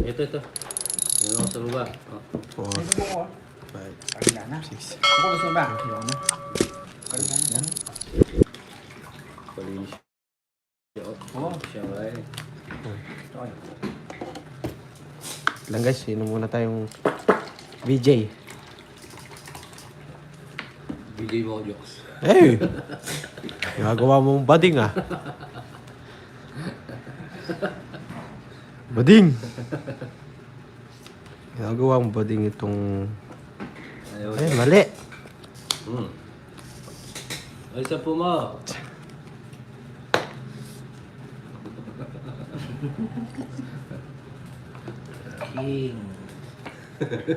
Ito. Yan ako sa baba. Oh. 4, 5, 6. Ako gusto ba? Ayaw na. Palinis. Oo. Siya ba eh. Okay. Lang guys, sino muna tayong VJ. BJ mo jokes. Hey! Gagawa mong bading ah. Bading! Gagawa mong bading itong... Ayaw. Ay, mali! Ay, isa po mo. King.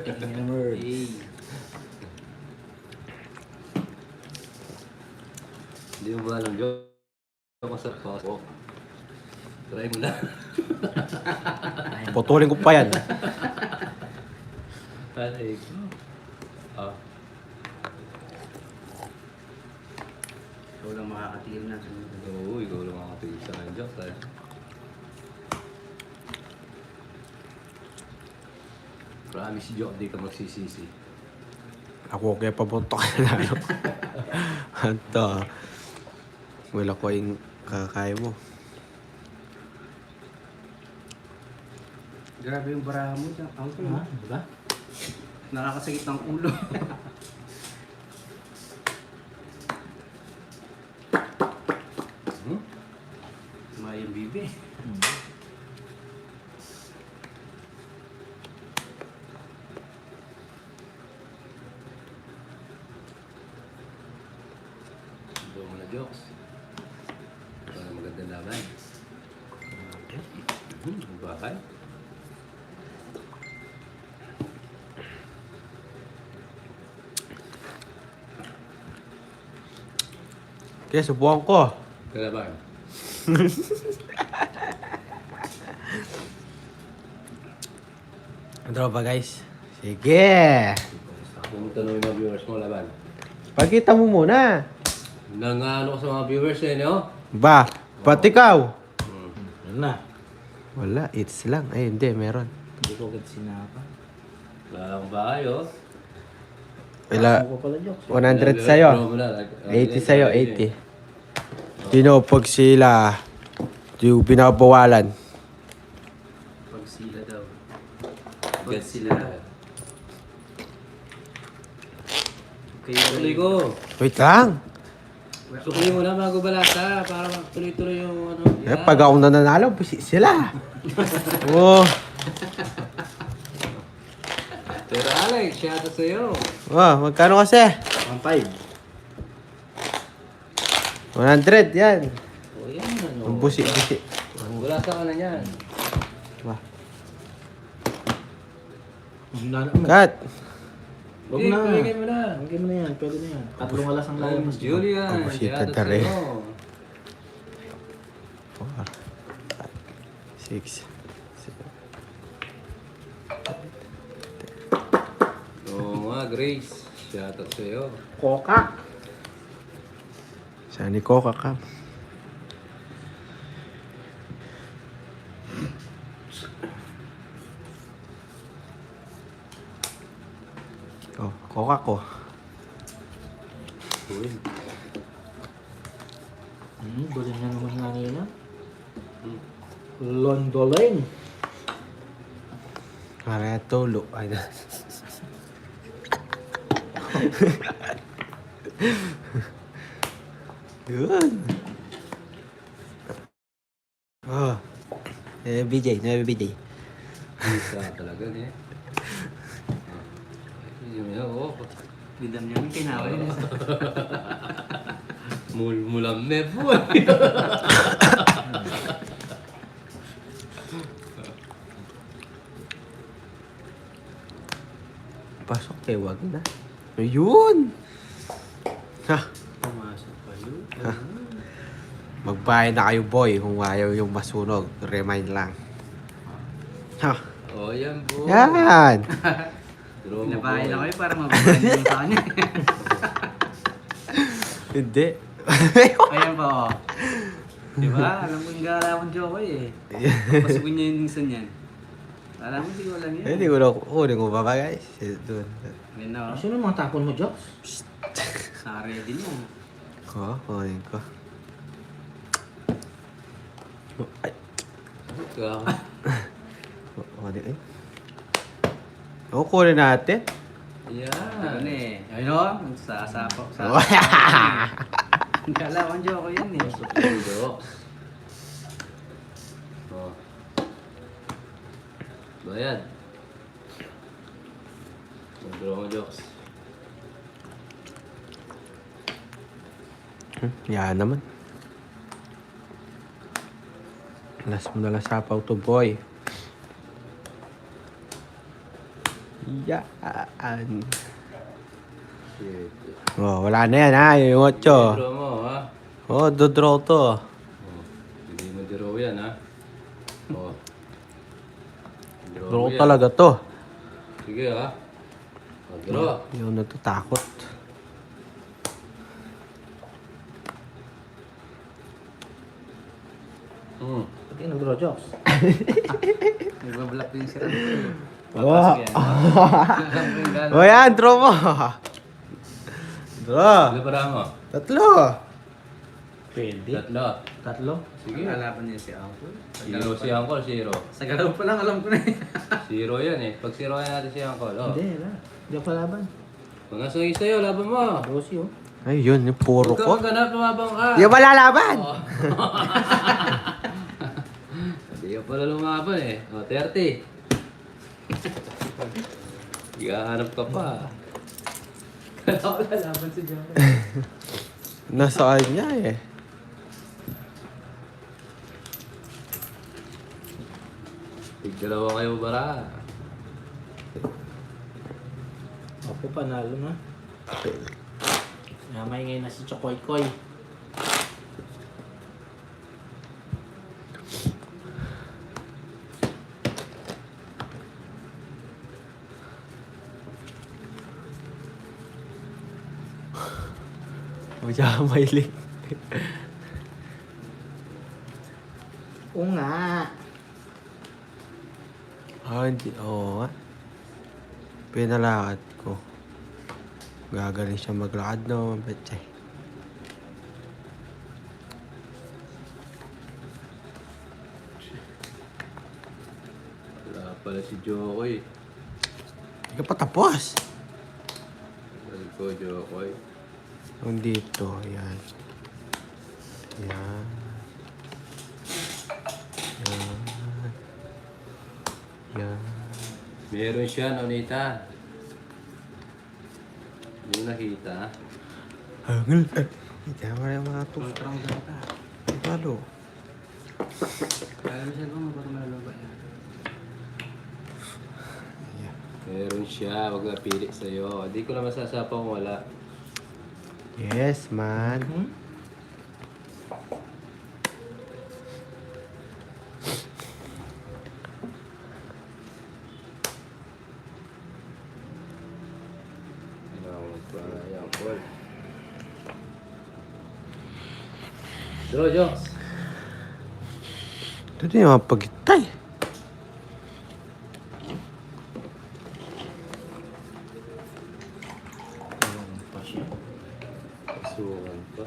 King number. Hindi mo ba alam joke? Ako sa post. Try mo na. Putulin ko pa yan. Ay. Ah. Ikaw lang makakatigil na. Oo, ikaw lang makapigil sa akin jokes eh. Promise joke, di ka magsisisi. Ako kaya pabuntok na lalo. Ito. Wala ko yung kakaya mo. Grabe yung baraha mo dyan. Ang ha? Diba? Nakakasakit ng ulo. May bibi. Doon mo na jokes. Para magandang laban. Bakay. Kaya subukan ko. Kalaban. Ano ba guys? Sige! Kung tanong yung mga viewers mo, laban. Pagkita mo muna. Nangano ko sa mga viewers eh, no? Ba, ba't ikaw? Ano na? Wala, it's lang. Ay, hindi, meron. Hindi ko agad sinapa. Wala akong bahay, oh. Wala, Ako pala jokes. 100 sa'yo. 80 sa'yo, 80. Dino, pag sila, yung binabawalan. Pag sila daw. Pag sila. Okay, Sukli ko. Wait lang. Sukli mo na bago balata para tuloy-tuloy yung ano. Eh, pag ako nananalo, busi sila. Oh, Pero Alex, shout out sa'yo. magkano kasi? 1.5. 100, yan. O yan, ano. Ang busi. Balata ka na yan. Ba, Cut. cut. Huwag Hindi, na. paligay mo na. Huwag mo na yan. Pwede na yan. Tatlong alas ang lalim mas. Julian, Kabusita shout out tari. sa'yo. 4, 5, 6, 7. Oo nga, Grace. Shout out sa'yo. Kokak. Saan ni Coca ka? Oh, Coca ko. Uy. Galing na naman nga ngayon. Londoleng. Para tulo. Ay na. Yun. Oh. BJ. Isa talaga niya. Yun yun, oo. Bidam niya yung kinawin. Mulam na po. Pasok kay wag na. Ayun. Ha. Pumasok pa yun. Magbayad na kayo boy kung ayaw yung masunog. Remind lang. Ha. O, yan po. Yan. Pinabahay na kayo para mababahan niyo sa kanya. Hindi. Ayan pa, oh. Diba? Alam ko yung gala akong Jokoy eh. Pasukin niya yung dingsan yan. Alam mo, siguro lang yan. Hindi ko na kukunin ko pa ba guys? Doon. Yan na, oh. Sino yung mga tapon mo, Joks? Naka-ready na. Kunin ko. Ay. Kaya Kunin eh. Kukunin natin. Ano eh. Ayun o, sasapo. Kalawan joke ko yan eh. Suplendo. Oh. Bayad. Mag-draw mo, Jokes. Yan naman. Last mo na lang sapaw to boy. Yan. Shit. Oh, wala na yan ha. Yung 8. Draw mo, ha? Oh, do-draw to. Oh. Hindi mo draw yan, ha? Oh. Draw yan. talaga to. Sige, ha? Oh, draw. Yung natatakot. Pati nag-draw, Joks. Nagbablock din si Ram. Oh. Alam ko yung gano'n. Oh, yan. Draw mo. Draw. Ano para mo? 3. Pwede. Tatlo. 3? Sige. Lalaban niya si Uncle. Zero si Uncle, zero. Sa galaw pa lang alam ko na yan. Zero yan eh. Pag zero natin si Uncle, oh. Hindi, wala. Hindi ako laban. Kung nasa sa'yo, laban mo. Rosy, oh. Ay, yun. Yung puro Huwag ka ko. maghanap, lumabang ka. Yung malalaban. Oh. Hindi ka pala lumaban eh. O, 30. Higahanap ka pa. Kala ko lalaban si Joker. Nasaan niya eh. Tigdalawa kayo bara. Ako, panalo na. Namay ngayon na si Chokoy Koy. Masya may link. Oo nga. Hindi. Oo nga. Pinalakad ko. Gagaling siya maglakad no. Betchay. Wala pala si Jokoy. Hindi ka pa tapos. Balik ko, Jokoy. Yung dito. Yan. Yan. Yan. Yan. Meron siya, Nonita. Hindi mo nakita. Hangil. Hindi mo rin mga to. Kontrang gata. Palo. Kaya mo siya kung magpapamalo ba yan? Meron siya, wag na pili sa'yo. Hindi ko na masasapa kung wala. Yes, man. Hmm? Ayan, Paul. Draw, Joks. Ito din yung mga pagitay. Ayun pa siya. Pasukan pa.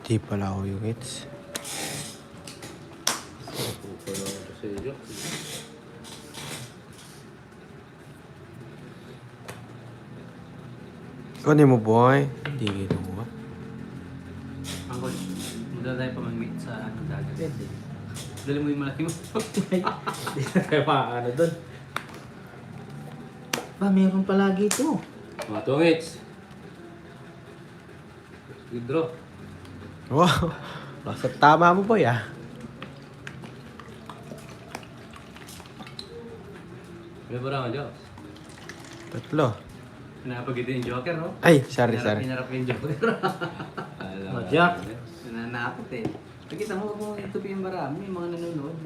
Di pala ako yung hits. Pupa lang ito sa Joks. Kunin mo, boy. Hindi ginawa. Uncle, muna tayo pa mag-meet sa dagat. Pwede. Dali mo yung malaki mo. Hindi na kayo makakano dun. Ba, meron palagi ito. Mga 2 hits. Good draw. Wow. Basta tama mo, boy, ah. May bara ka, Joks. 3. Pinapagito yung Joker, no? Ay, sorry. Pinarap yung Joker. Alam Oh, mo, Jack. ano eh. Nananakot eh. Nakita mo kung ito yung marami, yung mga nanonood.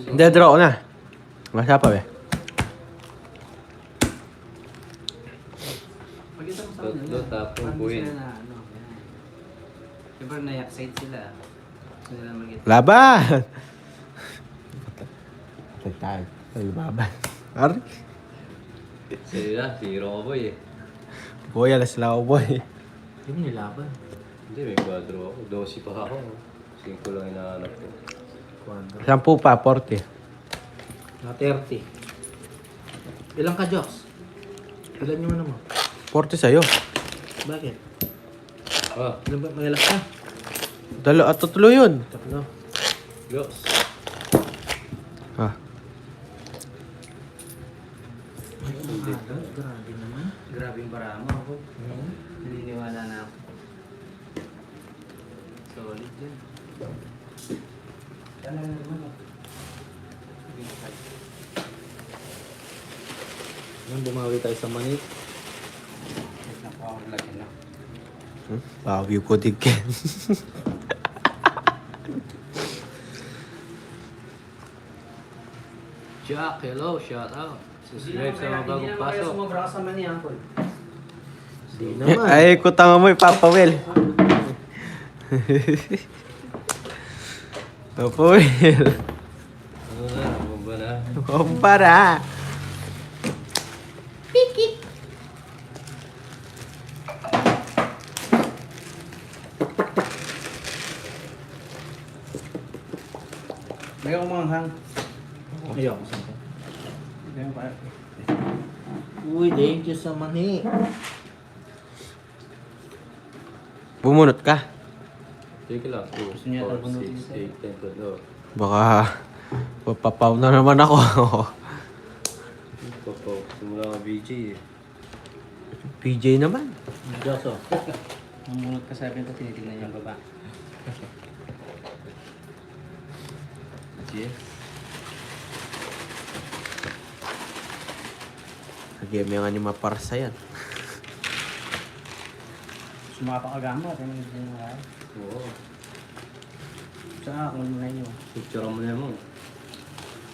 Hindi, draw ko na. Masa pa, be. Pagkita mo sa Tatlo, tapong Parang queen. sila na, ano, yan. Siyempre na-excite sila. Gusto nila mag-get. Laban! Patay tayo. Ay, laban. Ari? Sila, si Roboy eh. Boy, alas lang ako, boy. Hindi mo nilaban. Hindi, may kwadro ako. 12 pa ako. 5 lang hinahanap ko. Quadro. 10 pa, 40. Mga 30. Ilang ka, Joks? Ilan yung ano mo? 40 sa'yo. Bakit? Ah, Ilan ba? May ilang ka? Tatlo yun. Tatlo. Diyos. Ah. Ay, grabe naman. Grabe yung barama ako. Naniniwala na ako. Solid yan. Ano naman ako? Yan, bumawi tayo sa manit. Napakalaki na. Bawi ko din, Ken. Jack, hello, shout out. Subscribe sa mga bagong pasok. sumabra sa mani, Uncle. Hindi naman. Ay, kutanga mo, Papa Will. Papa Will. Ano na, ano ba na? Kumpara. May akong mga hang. Ayoko sa akin. May akong pa. Uy, thank you sa mani. Bumunot ka. Sige lang. 2, Gusto niya 4, tabunutin 6, 8, 10, 12. Baka papapaw na naman ako. Popo, simula ka BG eh. PJ naman. Joks, oh. Mamunod ka sa akin ito, tinitignan niya ang baba. Yes. Game yung anima para sa yan. Sumapa ka gamot, ano yung din mga Oo. Sa ako, ano na yun. Picture mo na mo.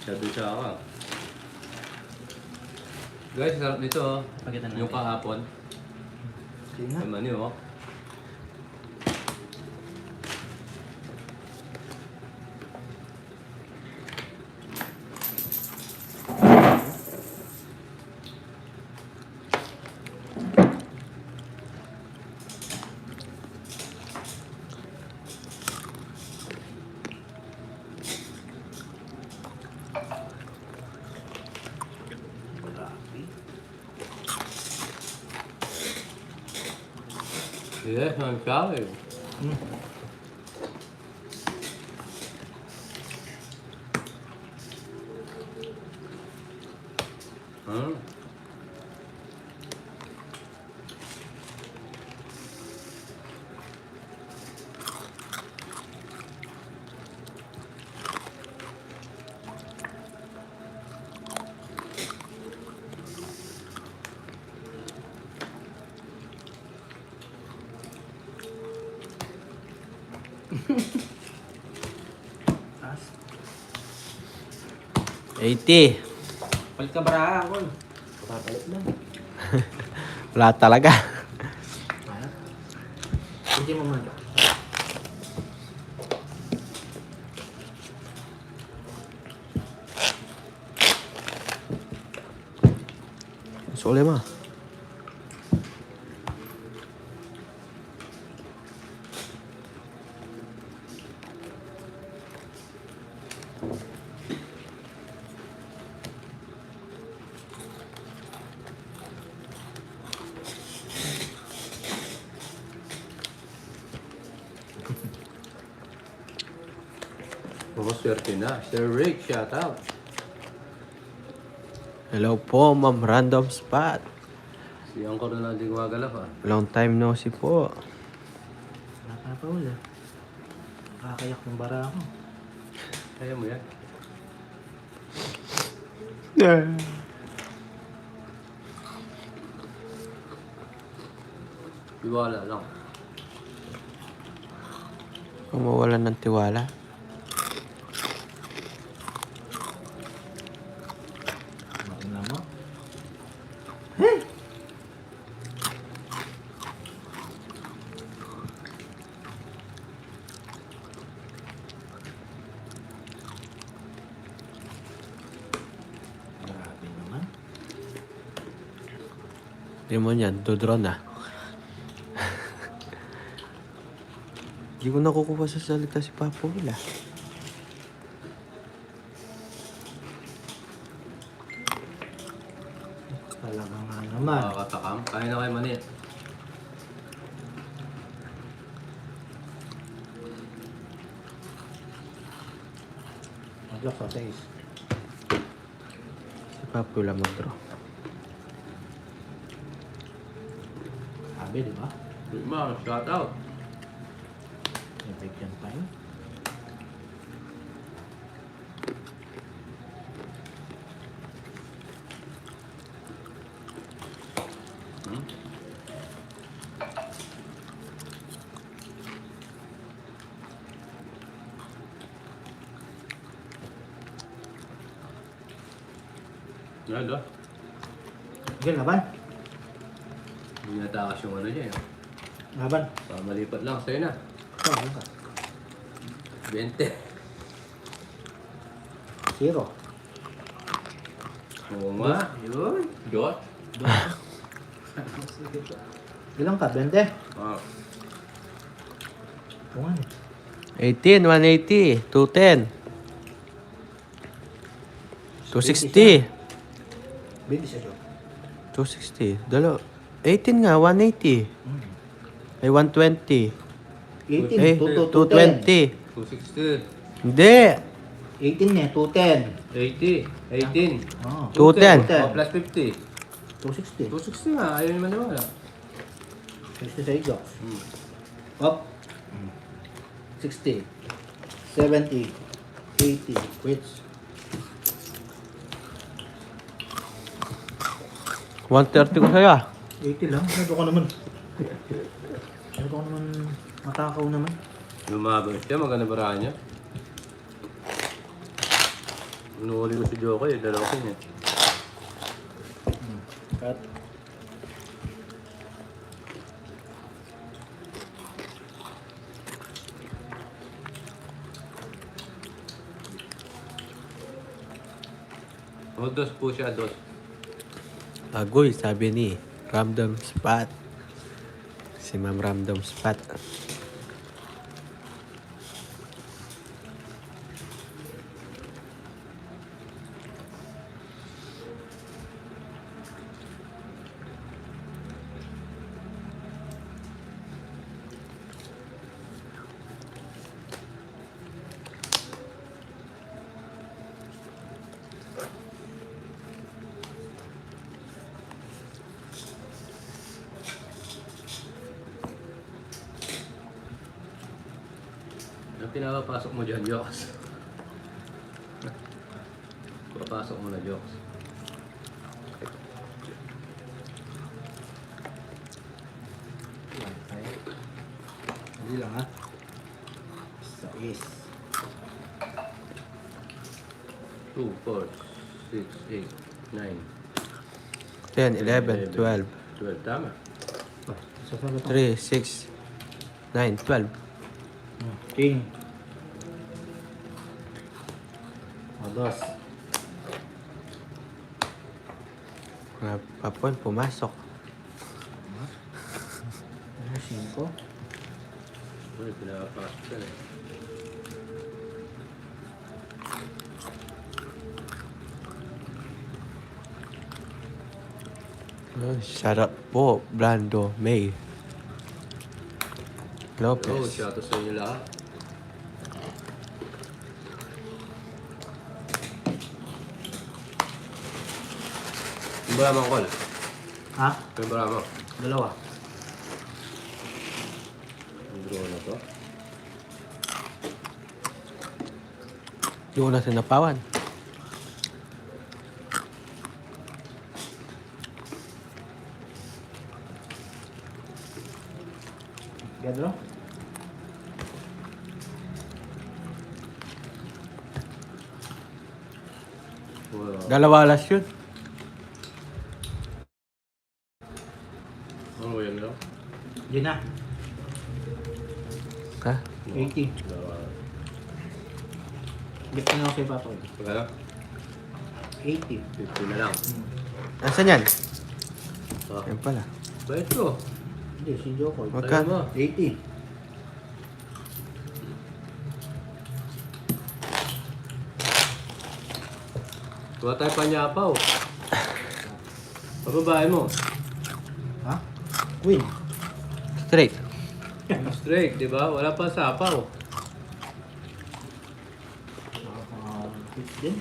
Shadow siya ka. Guys, sarap nito oh. Pakita natin. Yung kahapon. Sige nga. Naman yun oh. Yes, ang sabi. Hmm. As. 80. Palit ka bara, Uncle. Papalit na. Wala talaga. Hindi mo man, Joks. Suli mo. Swerte na. Sir Rick, shout out. Hello po, Ma'am Random Spot. Si Angkor na natin gumagalaw ha. Long time no see po. Nakakawala. Nakakayak ng bara ako. Kaya mo yan. Iwala lang. Kung mawalan ng tiwala. Makina mo. Hindi mo yan, dodraw na. Hindi ko nakukuha sa salita si Papa Will ah. Talaga nga naman. Nakakatakam. Kaya na kayo mani. Mag-lock sa 6. Si Papa Will ang mag-draw. Sabi, di ba? Shout out. Bigyan pa yun. Yan do. Sige, laban. Hindi natakas yung ano niya. Laban. Malipat lang. Sa'yo na. Ito, ano ka? 20. 0. Oo nga. Yun. Dot. Ilang ka? 20? Ah. Ito nga. 18, 180, 210, 260, 20 siya, Joe. 260, 18 nga, 180, ay 120, 18, eh, 220. 260. hindi, 18 niya, 210. 80. 18. Oh, 210. Oh, plus 50. 260. 260 nga. Ayaw naman naman. 60 sa Joe. Hmm. Up. 60. 70. 80. Quits. 130 ko sa'yo ah. 80 lang. Ano ka naman? Ano ka naman matakaw naman? Lumabas siya. Maganda barahan niya. Inuuli ko si Jokoy. Dalawa ko niya. Cut. O, dos po siya. Dos. Agoy, sabi ni Random Spot. Si Ma'am Random Spot. Ang pinapapasok mo dyan, Jokes. Papasok mo na, Jokes. Hindi lang ha. Sa is. 2, 4, 6, 8, 9, 10, 11, 12, 12. Tama. Sa sagot 3, 6, 9, 12. King. Dos. Papon, pumasok. Ano, 5? Uy, pinapasok yan eh. Shout out po, Brando May. Oh, Lopez. shout out sa inyo lahat. Yung baramang call. Ha? Yung baramang. Dalawa. Yung draw na to. Yung una sinapawan. Gedro? Wow. Dalawa alas yun. Ano yan lang? Di na. Ha? 80. Gift na ako kay Papa. Kaya 80. 50 na lang. Nasaan yan? Ah, Yan pala. ba ito? Hindi, si Joko. Magka- Tayo mo. 80. Kuha tayo panyapaw. Pababae mo. Ha? Queen. Straight. Straight, di ba? Wala pa sapaw. Hits din.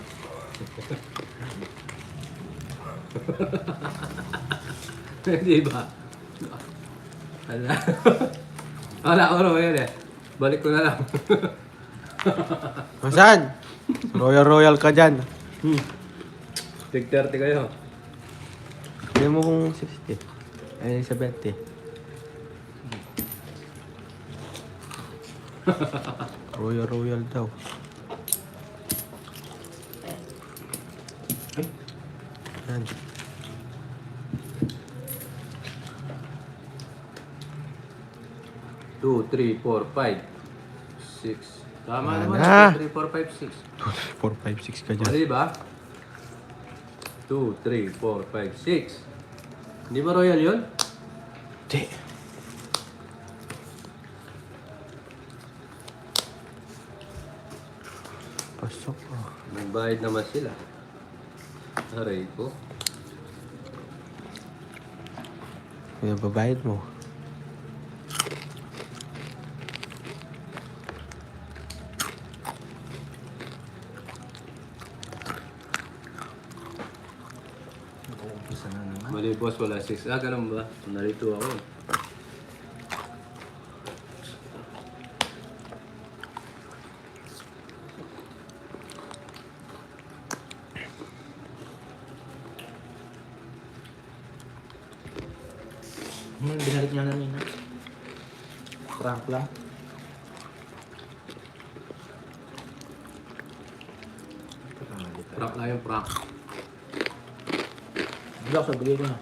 Di ba? Wala. Wala ko Royal eh. Balik ko na lang. Masan? Royal ka dyan. Tig 30 kayo. Hindi mo kung 60. Ay, 70. Royal daw. Yan. Two, three, four, five, six. Tama naman. na. 2, 3, 4, 5, 6. 4, 5, 6 ka dyan. Mali ba? 2, 3, 4, 5, 6. Hindi ba Royal yun? Di. Pasok ko. Nagbayad naman sila. Aray ko. Yung babayad mo. Nag-uumpisa na naman. Mali boss, wala 6. Ah, ganun ba? Narito ako. Binalik niya na nina. Prank lang. Prank na yung prank. Hindi ako sabigay ko na.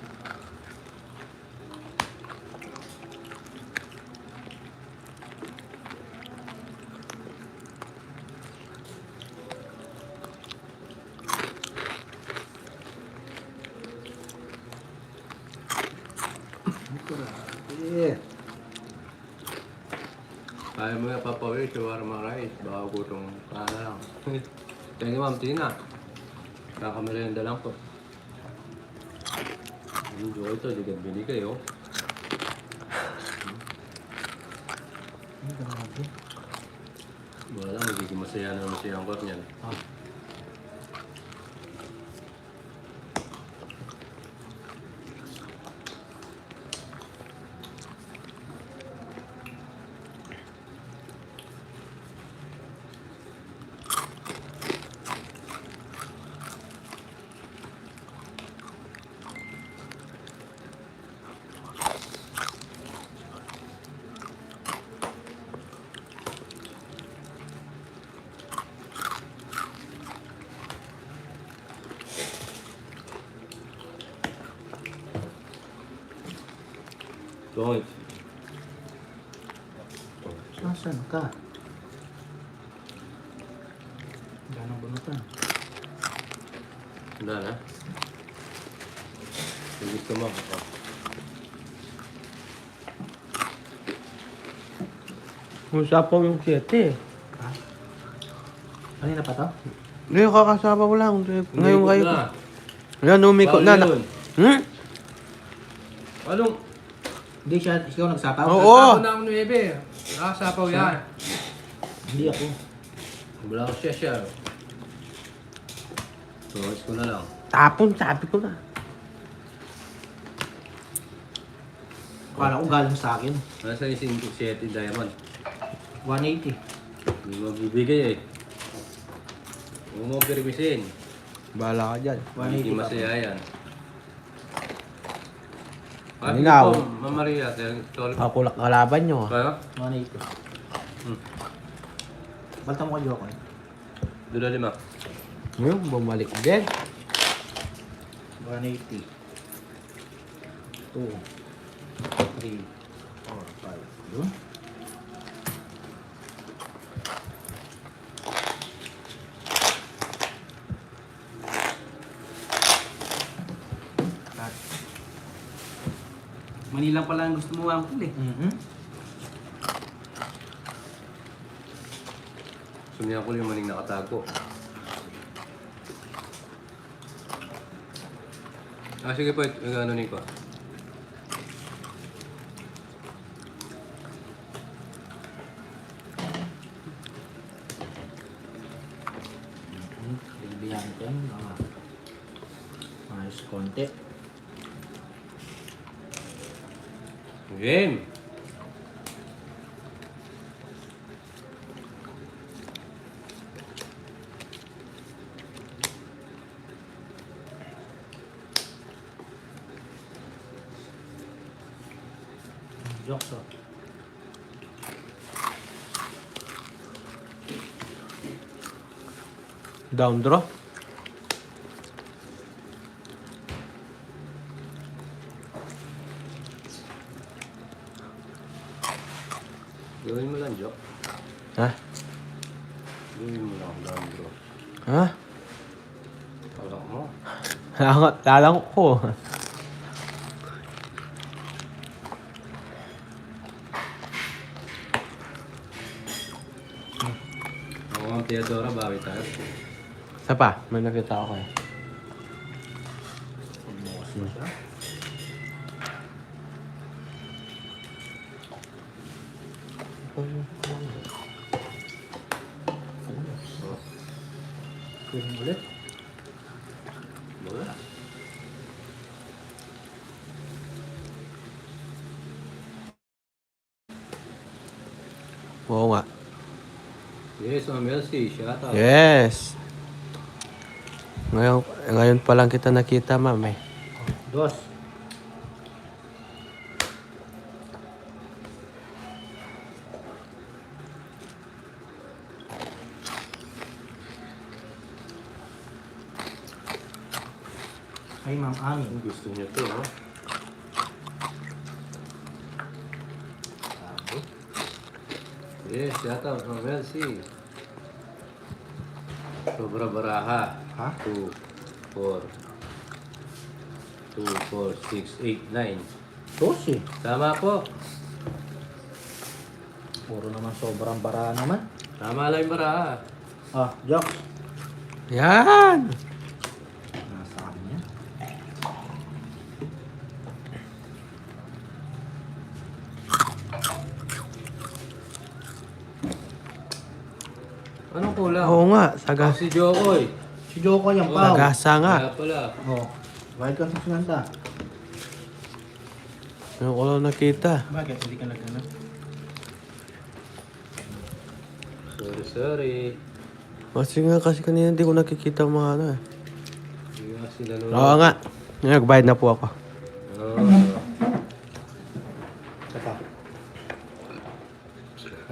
Yeah. Kaya mo yung papawin, shawarma rice. Baka gutong kala lang. Thank you, Ma'am Tina. Kakamerenda lang po. Enjoy ito, digad binigay oh. Grabe. Wala, magiging masaya naman siya ang kot niyan. Ah. Don't. Nasaan ka? Ganang bunutan. Wala na. Kung gusto mo. Oh. Usapaw yung 7 eh. Ha? Kanina pa to? Hindi, kakasapaw lang. Ngayon Umikot kayo. na. Yan, umikot na. Bawal yun. Hmm? Anong? Hindi siya, ikaw nagsapaw? Oo. Nagsapaw na ako ng ebe. Nakasapaw yan. Hindi ako. Wala ko siya. Tuwas ko na lang. Tapon, sabi ko na. Akala ko galing sa akin. Nasa isang 7 diamond. 180. Hindi mo bibigay eh. Huwag mo pirmisin. Bahala ka dyan. Hindi 180 pa. masaya yan. Malinaw. Ma'am Maria, sorry. Kakulak kalaban nyo ah. Kaya? 180. Hmm. Balta mo ka, Joko. Dula 5. Ngayon, bumalik din. 180. 2. 3. 4. 5. Doon. Manila pala ang gusto mo, Uncle eh. Sumiyan ko yung maning nakatago. Sige po, ano ko. Bigyan ko yan. Ayos konti. Game! Jokes oh. Down draw. Gawin mo lang, Jok. Ha? Gawin mo lang, down bro. Ha? Alak mo. Lalang ko. Ako ang Teodora, bawi tayo. Isa pa, may nakita ako eh. Pagbukas mo siya. Kunin ulit. Wala. Oo nga. Yes, Melcy, shout out. Yes. Ngayon pa lang kita nakita, ma'am eh. Dos. Ay, Ma'am Ami. Gusto niyo to, no? Yes, shout out, Melcy. Sobra baraha. Ha? 2, 4, 2, 4, 6, 8, 9. Dos eh. Tama po. Puro naman sobrang bara naman. Tama lang yung baraha. Ah, Jokes. Yan! Nasa kanya. Anong kulang? Oo nga, sagas. Si Jokoy. Si Joko yung pao. Sagasa nga. Kaya pala. Oh. Bakit ka sa sinanta? Ngayon ko lang nakita. Bakit? Hindi ka nagkana? Sorry. Kasi nga kasi kanina hindi ko nakikita ang mga ano eh. Hindi nga sila nung... Oo nga. Ngayon, nagbayad na po ako. Oo. Saka.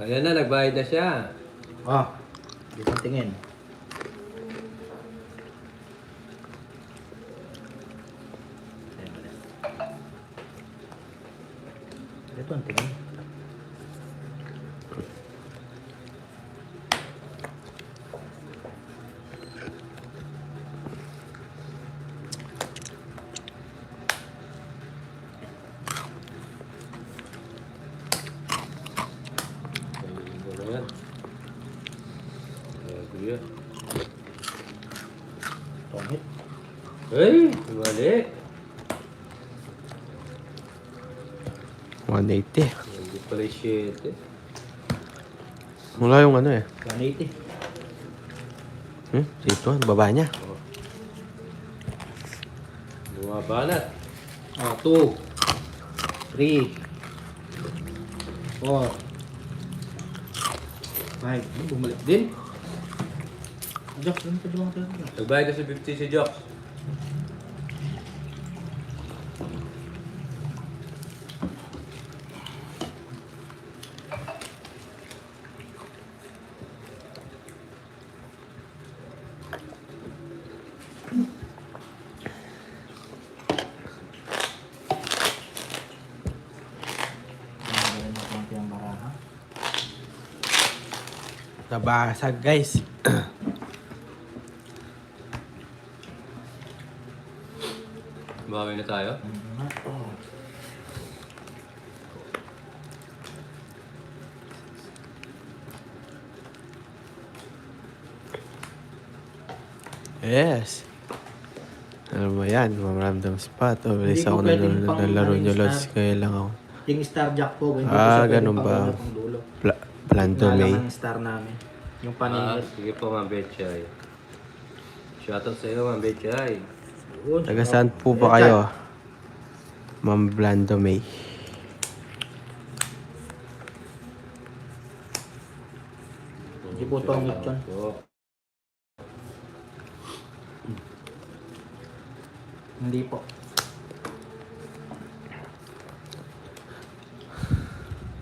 Ayan na, nagbayad na siya. Ah. Hindi kang tingin. Ito ang tingin. Ano yan? Kuya. Tongit. Hey! Mali! 180. Hindi pala yung shit eh. Mula yung ano eh. 180. Dito, baba niya. Bumabanat. Oh, 2. 3. 4. 5. Bumalik din. Jokes, ano pa diba ang Nagbayad na sa 50 si Jock. Nabasag guys. Bawi na tayo. Yes. Alam mo yan, Memorandum Spot. O, Hindi isa ko ako pwedeng pang- nalaro ano, nyo, star. Lods. Kaya lang ako. Yung star jack po, hindi ko Ah, siya pwedeng ganun ba? pang dulo. Planto May. Nalangan yung star namin. Yung paningit. Sige po, Ma'am Betchay. Shoutout sa iyo, Ma'am Betchay. Yun. Taga saan po ba kayo? Ma'am Blando May. Hindi po tongit yun. Po. Hindi po.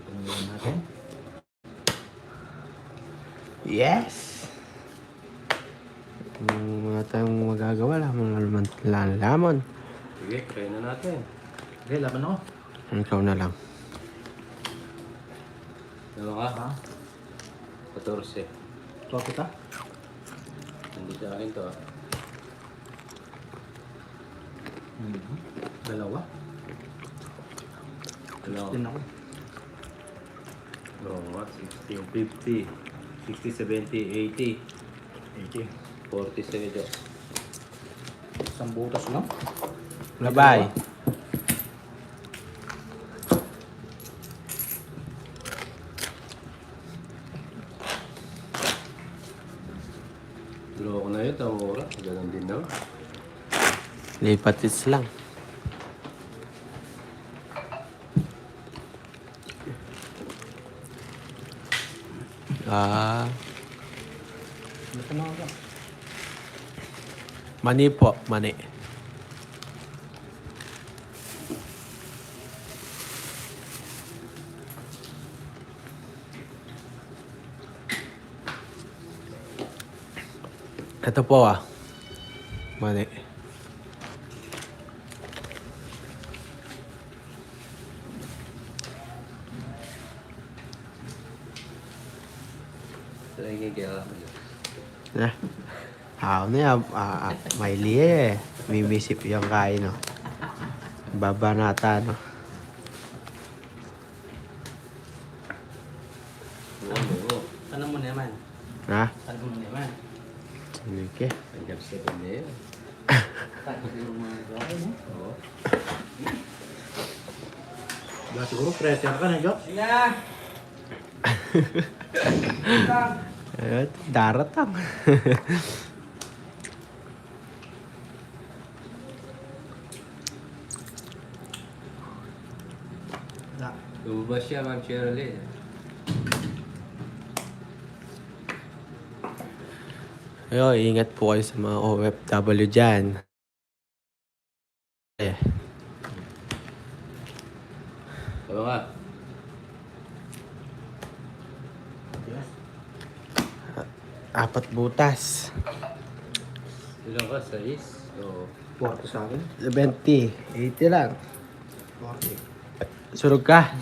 Tingnan natin. Yes! Wala tayong magagawa. Lamon. Sige, try na natin. Okay, laban ako. Ikaw na lang. Ano ka? Ha? 14. Ito kita? Hindi sa akin to ah. Dalawa? Ano? Din ako. Oo nga, 16, 50, 60, 70, 80, 40 sa iyo. Isang butas lang. Labay. Loko na yun, ang oras. Ganun din na. Lipatis lang. Ah, Basta na ako. mani po, mani. Ito po ah. Mani. Talagang kaya Na. Ako na yan. May liye eh. Mimisip yung kain no. Babanata no. Oo. Tanong mo naman. Ha? Tanong mo naman. Sige. Hanggang 7 na yun. Tanong mo mga gawin mo. Oo. Ba, siguro pressure ka na, Jok. Eh, daratang. Lumabas siya, Ma'am Sherilyn. Ayo, ingat po kayo sa mga OFW dyan. Eh, Ano ka? Yes. 4 butas. Ilan ka? 6? Oo. 40 sa akin. 70. 80 lang. 40. Surog ka.